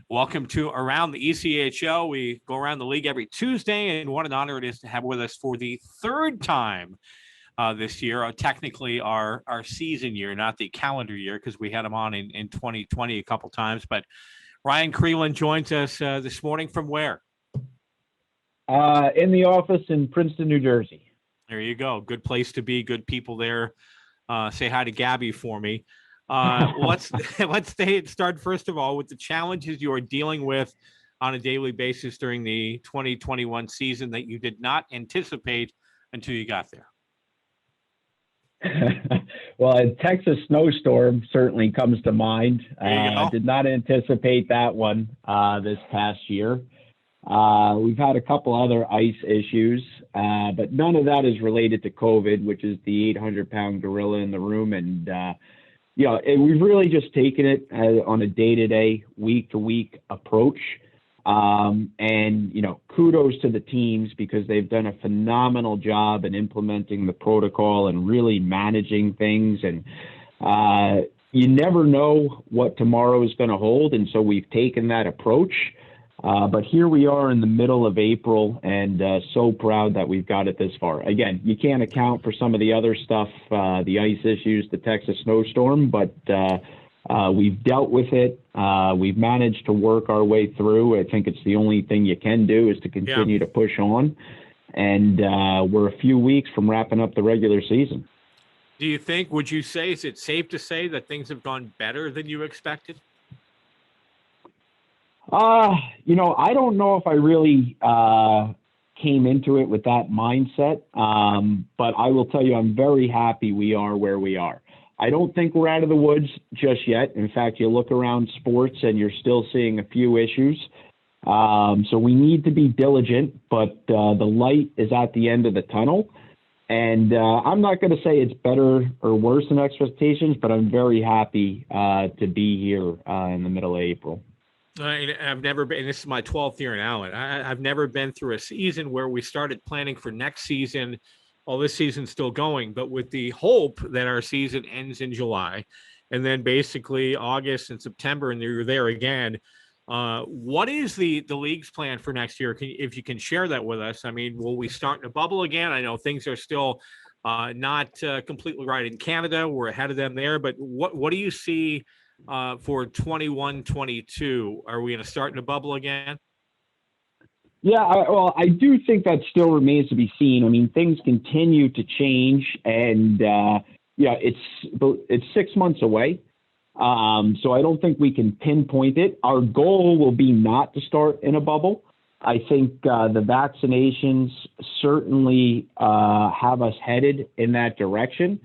Welcome to Around the ECHL. We go around the league every Tuesday, and what an honor it is to have with us for the third time this year. Technically, our season year, not the calendar year, because we had him on in 2020 a couple times. But Ryan Crelin joins us this morning from where? In the office in Princeton, New Jersey. There you go. Good place to be. Good people there. Say hi to Gabby for me. Let's start first of all with the challenges you are dealing with on a daily basis during the 2021 season that you did not anticipate until you got there. Well, a Texas snowstorm certainly comes to mind. I did not anticipate that one this past year. We've had a couple other ice issues, but none of that is related to COVID, which is the 800-pound gorilla in the room. And we've really just taken it on a day-to-day, week-to-week approach. Kudos to the teams because they've done a phenomenal job in implementing the protocol and really managing things. And you never know what tomorrow is going to hold. And so we've taken that approach. But here we are in the middle of April, and so proud that we've got it this far. Again, you can't account for some of the other stuff, the ice issues, the Texas snowstorm, but we've dealt with it. We've managed to work our way through. I think it's the only thing you can do is to continue to push on. And we're a few weeks from wrapping up the regular season. Do you think, would you say, is it safe to say that things have gone better than you expected? I don't know if I really came into it with that mindset, but I will tell you I'm very happy we are where we are. I don't think we're out of the woods just yet. In fact, you look around sports and you're still seeing a few issues. So we need to be diligent, but the light is at the end of the tunnel. And I'm not going to say it's better or worse than expectations, but I'm very happy to be here in the middle of April. I've never been, this is my 12th year in Allen. I've never been through a season where we started planning for next season. Well, this season's still going, but with the hope that our season ends in July and then basically August and September, and you're there again. What is the league's plan for next year? If you can share that with us. I mean, will we start in a bubble again? I know things are still not completely right in Canada. We're ahead of them there, but what do you see for 21-22? Are we going to start in a bubble again? Yeah, I do think that still remains to be seen. I mean, things continue to change, and it's 6 months away. So I don't think we can pinpoint it. Our goal will be not to start in a bubble. I think the vaccinations certainly have us headed in that direction.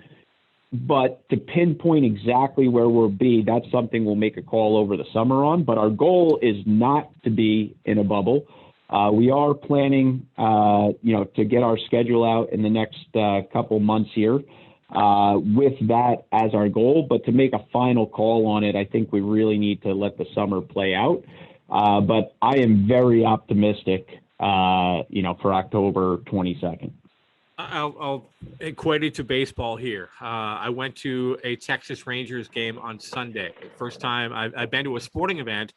But to pinpoint exactly where we'll be, that's something we'll make a call over the summer on. But our goal is not to be in a bubble. We are planning, to get our schedule out in the next couple months here with that as our goal. But to make a final call on it, I think we really need to let the summer play out. But I am very optimistic, for October 22nd. I'll equate it to baseball here. I went to a Texas Rangers game on Sunday. First time I've been to a sporting event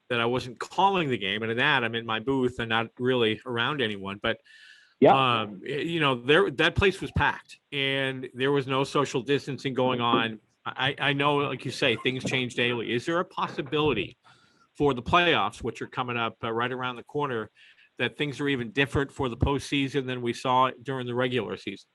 that I wasn't calling the game, and in that I'm in my booth and not really around anyone. But that place was packed, and there was no social distancing going on. I know, like you say, things change daily. Is there a possibility for the playoffs, which are coming up right around the corner, that things are even different for the postseason than we saw during the regular season?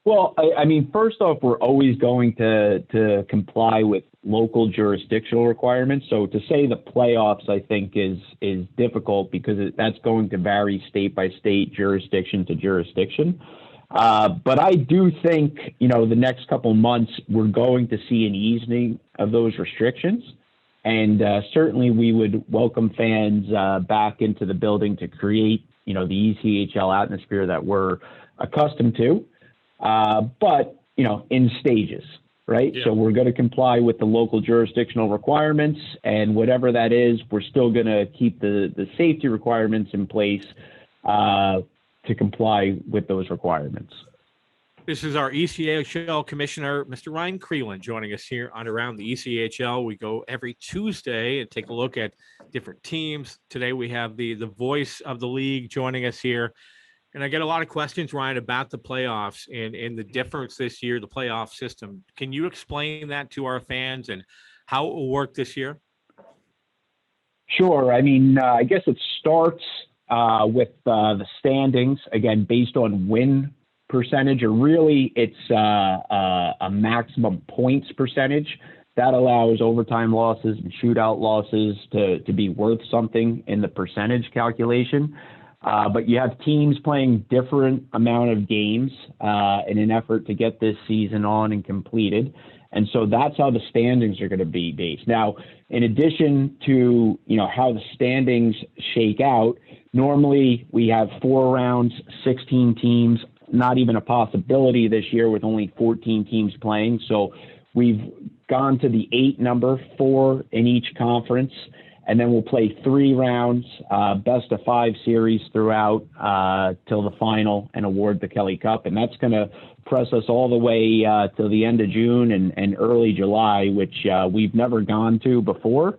Well, I mean, first off, we're always going to comply with local jurisdictional requirements. So to say the playoffs, I think, is difficult because that's going to vary state by state, jurisdiction to jurisdiction. But I do think, the next couple months, we're going to see an easing of those restrictions. And certainly we would welcome fans back into the building to create, the ECHL atmosphere that we're accustomed to. But, in stages, right? Yeah. So we're going to comply with the local jurisdictional requirements, and whatever that is, we're still going to keep the safety requirements in place to comply with those requirements. This is our ECHL Commissioner, Mr. Ryan Crelin, joining us here on Around the ECHL. We go every Tuesday and take a look at different teams. Today we have the voice of the league joining us here. And I get a lot of questions, Ryan, about the playoffs and the difference this year, the playoff system. Can you explain that to our fans and how it will work this year? Sure. I mean, I guess it starts with the standings, again, based on win percentage, or really it's a maximum points percentage. That allows overtime losses and shootout losses to be worth something in the percentage calculation. But you have teams playing different amount of games in an effort to get this season on and completed. And so that's how the standings are going to be based. Now, in addition to, how the standings shake out, normally we have 4 rounds, 16 teams, not even a possibility this year with only 14 teams playing. So we've gone to the 8 number, 4 in each conference, and then we'll play 3 rounds, best of 5 series throughout till the final and award the Kelly Cup. And that's going to press us all the way till the end of June and early July, which we've never gone to before.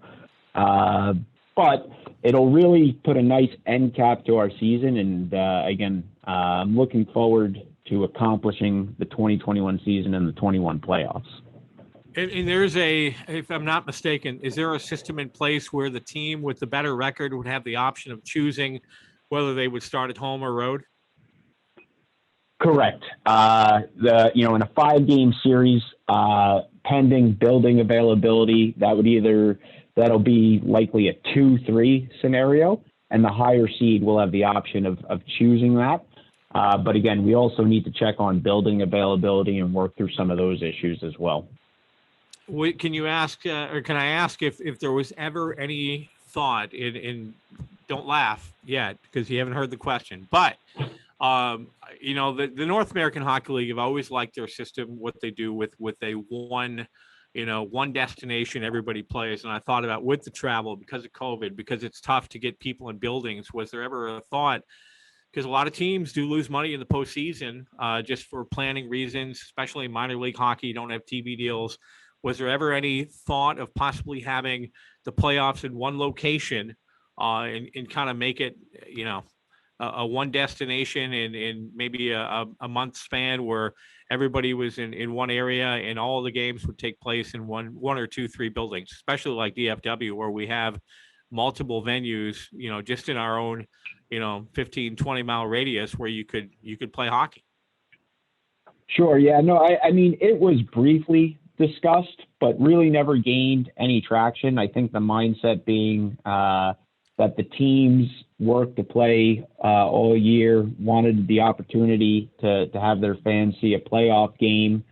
But it'll really put a nice end cap to our season. And again, I'm looking forward to accomplishing the 2021 season and the 21 playoffs. And there's if I'm not mistaken, is there a system in place where the team with the better record would have the option of choosing whether they would start at home or road? Correct. In a 5-game series, pending building availability, that'll be likely a 2-3 scenario, and the higher seed will have the option of choosing that. But again, we also need to check on building availability and work through some of those issues as well. Can you ask, or can I ask if there was ever any thought in don't laugh yet because you haven't heard the question, but the North American Hockey League have always liked their system, what they do with a one destination everybody plays. And I thought about with the travel because of COVID, because it's tough to get people in buildings. Was there ever a thought? Because a lot of teams do lose money in the postseason just for planning reasons, especially in minor league hockey. You don't have TV deals. Was there ever any thought of possibly having the playoffs in one location and kind of make it, a one destination in maybe a month span where everybody was in one area and all the games would take place in one or 2, 3 buildings, especially like DFW where we have multiple venues, just in our own, 15, 20 mile radius where you could play hockey. Sure. Yeah, no, I mean, it was briefly discussed, but really never gained any traction. I think the mindset being that the teams worked to play all year, wanted the opportunity to have their fans see a playoff game.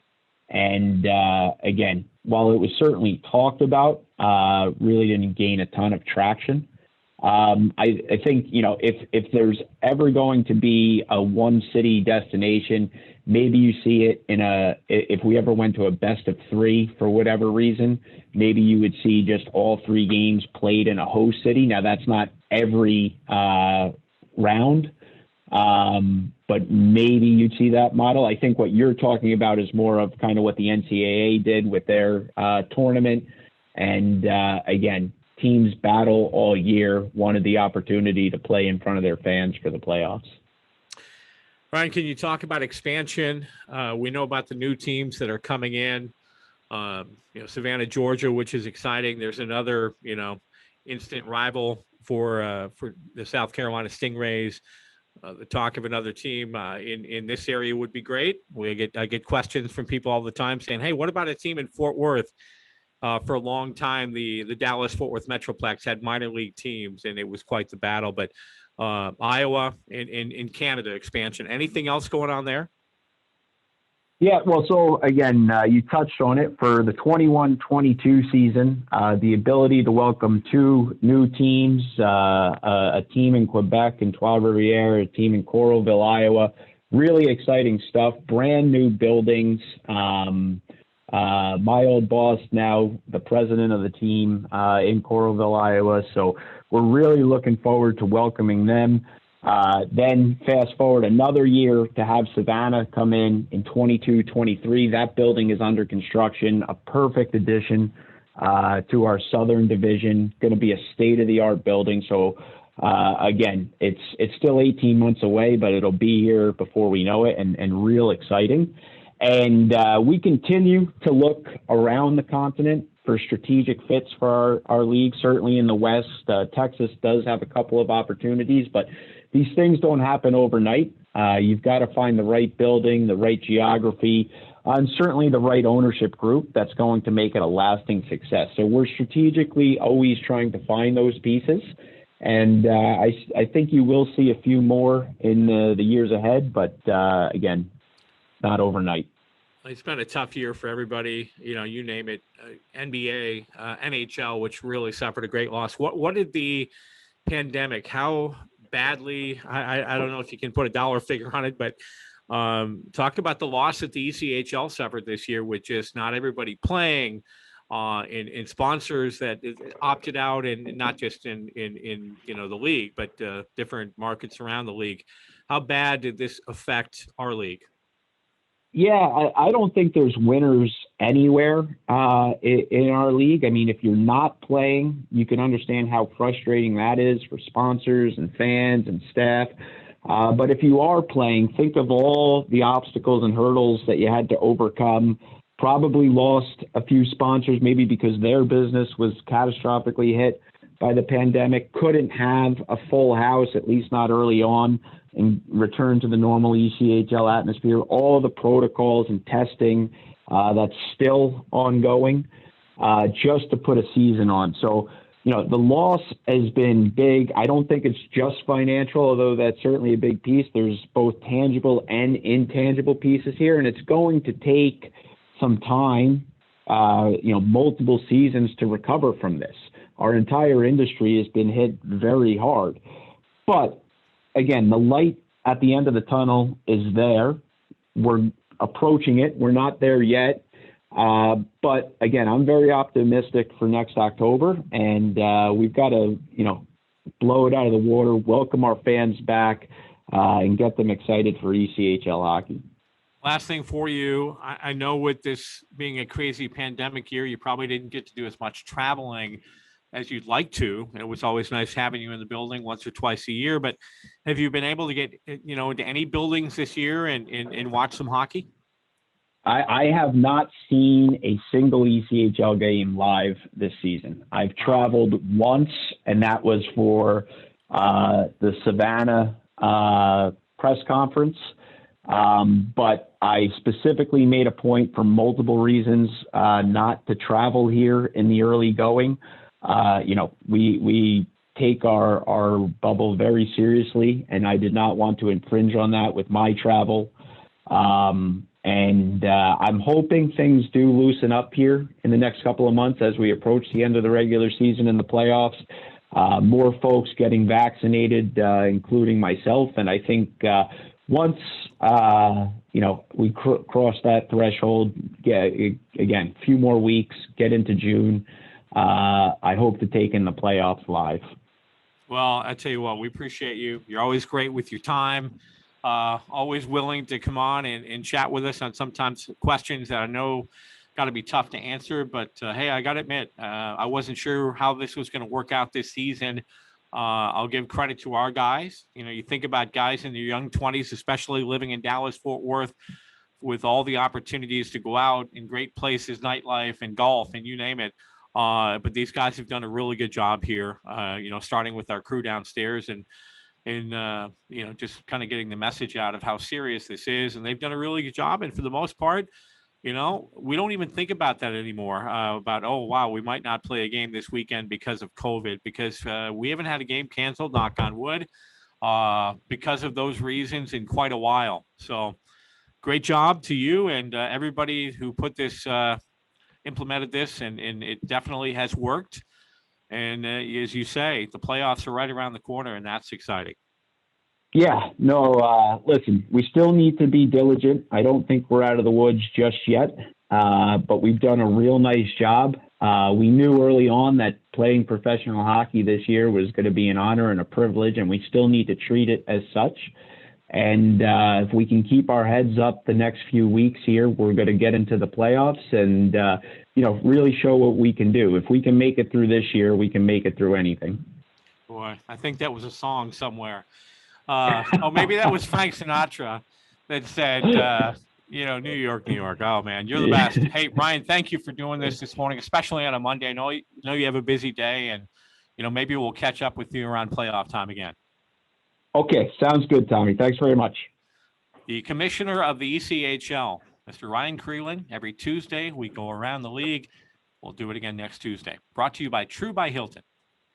And again, while it was certainly talked about, really didn't gain a ton of traction. I think, if there's ever going to be a one city destination, maybe you see it if we ever went to a best of 3 for whatever reason, maybe you would see just all 3 games played in a host city. Now that's not every round, but maybe you'd see that model. I think what you're talking about is more of kind of what the NCAA did with their tournament. And again, teams battle all year, wanted the opportunity to play in front of their fans for the playoffs. Ryan, can you talk about expansion? We know about the new teams that are coming in, Savannah, Georgia, which is exciting. There's another, instant rival for the South Carolina Stingrays. The talk of another team in this area would be great. I get questions from people all the time saying, hey, what about a team in Fort Worth? For a long time, the Dallas-Fort Worth Metroplex had minor league teams, and it was quite the battle. But Iowa and in Canada expansion. Anything else going on there? Yeah, well, so again, you touched on it for the 21-22 season, the ability to welcome 2 new teams, a team in Quebec and Trois-Rivières, a team in Coralville, Iowa. Really exciting stuff. Brand new buildings. My old boss, now the president of the team in Coralville, Iowa. So we're really looking forward to welcoming them. Then fast forward another year to have Savannah come in 22-23. That building is under construction, a perfect addition to our Southern Division, going to be a state-of-the-art building. So again, it's still 18 months away, but it'll be here before we know it, and real exciting. And we continue to look around the continent for strategic fits for our league. Certainly in the West, Texas does have a couple of opportunities, but these things don't happen overnight. You've got to find the right building, the right geography, and certainly the right ownership group that's going to make it a lasting success. So we're strategically always trying to find those pieces. And I think you will see a few more in the years ahead, but again, not overnight. It's been a tough year for everybody. You name it, NBA, NHL, which really suffered a great loss. What did the pandemic, how badly, I don't know if you can put a dollar figure on it, but talk about the loss that the ECHL suffered this year with just not everybody playing, in sponsors that opted out, and not just in the league, but different markets around the league. How bad did this affect our league? Yeah, I don't think there's winners anywhere in our league. I mean, if you're not playing, you can understand how frustrating that is for sponsors and fans and staff. But if you are playing, think of all the obstacles and hurdles that you had to overcome. Probably lost a few sponsors, maybe because their business was catastrophically hit by the pandemic. Couldn't have a full house, at least not early on, and return to the normal ECHL atmosphere. All the protocols and testing that's still ongoing, just to put a season on. So, the loss has been big. I don't think it's just financial, although that's certainly a big piece. There's both tangible and intangible pieces here, and it's going to take some time, multiple seasons to recover from this. Our entire industry has been hit very hard. But again, the light at the end of the tunnel is there. We're approaching it. We're not there yet. But again, I'm very optimistic for next October, and we've got to, blow it out of the water, welcome our fans back, and get them excited for ECHL hockey. Last thing for you, I know with this being a crazy pandemic year, you probably didn't get to do as much traveling as you'd like to. It was always nice having you in the building once or twice a year, but have you been able to get, into any buildings this year and watch some hockey? I have not seen a single ECHL game live this season. I've traveled once, and that was for the Savannah press conference. But I specifically made a point for multiple reasons not to travel here in the early going. We take our bubble very seriously, and I did not want to infringe on that with my travel. And I'm hoping things do loosen up here in the next couple of months as we approach the end of the regular season and the playoffs. More folks getting vaccinated, including myself. And I think once, we cross that threshold, again, a few more weeks, get into June, I hope to take in the playoffs live. Well, I tell you what, we appreciate you. You're always great with your time. Always willing to come on and chat with us on sometimes questions that I know got to be tough to answer. But hey, I got to admit, I wasn't sure how this was going to work out this season. I'll give credit to our guys. You think about guys in their young 20s, especially living in Dallas, Fort Worth, with all the opportunities to go out in great places, nightlife and golf and you name it. But these guys have done a really good job here, starting with our crew downstairs and just kind of getting the message out of how serious this is. And they've done a really good job. And for the most part, we don't even think about that anymore, about, oh, wow, we might not play a game this weekend because of COVID, because we haven't had a game canceled, knock on wood, because of those reasons in quite a while. So great job to you and everybody who put this, implemented this, and it definitely has worked. And as you say, the playoffs are right around the corner, and that's exciting. Yeah, no, listen, we still need to be diligent. I don't think we're out of the woods just yet. but we've done a real nice job. We knew early on that playing professional hockey this year was going to be an honor and a privilege, and we still need to treat it as such. And if we can keep our heads up the next few weeks here, we're going to get into the playoffs and, really show what we can do. If we can make it through this year, we can make it through anything. Boy, I think that was a song somewhere. Maybe that was Frank Sinatra that said, New York, New York. Oh, man, you're the best. Hey, Ryan, thank you for doing this morning, especially on a Monday. I know you have a busy day, and, maybe we'll catch up with you around playoff time again. Okay, sounds good, Tommy. Thanks very much. The commissioner of the ECHL, Mr. Ryan Crelin. Every Tuesday, we go around the league. We'll do it again next Tuesday. Brought to you by True by Hilton.